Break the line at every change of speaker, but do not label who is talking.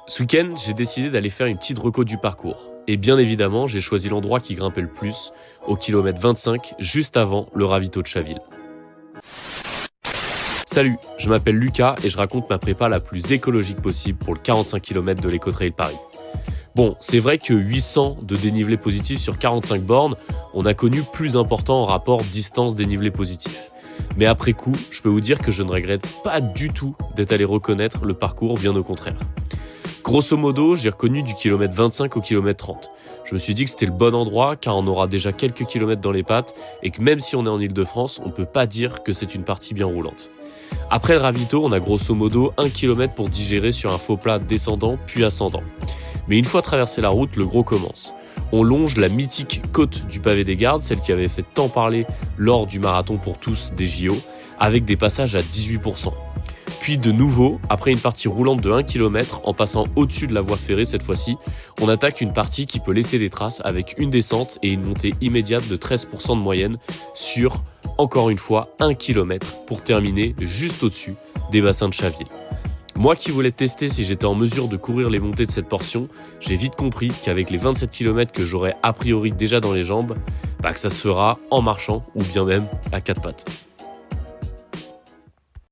Ce week-end, j'ai décidé d'aller faire une petite reco du parcours. Et bien évidemment, j'ai choisi l'endroit qui grimpait le plus, au kilomètre 25, juste avant le ravito de Chaville. Salut, je m'appelle Lucas et je raconte ma prépa la plus écologique possible pour le 45 km de l'Eco-Trail Paris. Bon, c'est vrai que 800 de dénivelé positif sur 45 bornes, on a connu plus important en rapport distance dénivelé positif. Mais après coup, je peux vous dire que je ne regrette pas du tout d'être allé reconnaître le parcours, bien au contraire. Grosso modo, j'ai reconnu du kilomètre 25 au kilomètre 30. Je me suis dit que c'était le bon endroit car on aura déjà quelques kilomètres dans les pattes et que même si on est en Ile-de-France, on peut pas dire que c'est une partie bien roulante. Après le ravito, on a grosso modo 1 km pour digérer sur un faux plat descendant puis ascendant. Mais une fois traversé la route, le gros commence. On longe la mythique côte du pavé des Gardes, celle qui avait fait tant parler lors du marathon pour tous des JO, avec des passages à 18%. Puis de nouveau, après une partie roulante de 1 km, en passant au-dessus de la voie ferrée cette fois-ci, on attaque une partie qui peut laisser des traces avec une descente et une montée immédiate de 13% de moyenne sur, encore une fois, 1 km pour terminer juste au-dessus des bassins de Chaville. Moi qui voulais tester si j'étais en mesure de courir les montées de cette portion, j'ai vite compris qu'avec les 27 km que j'aurais a priori déjà dans les jambes, que ça se fera en marchant ou bien même à quatre pattes.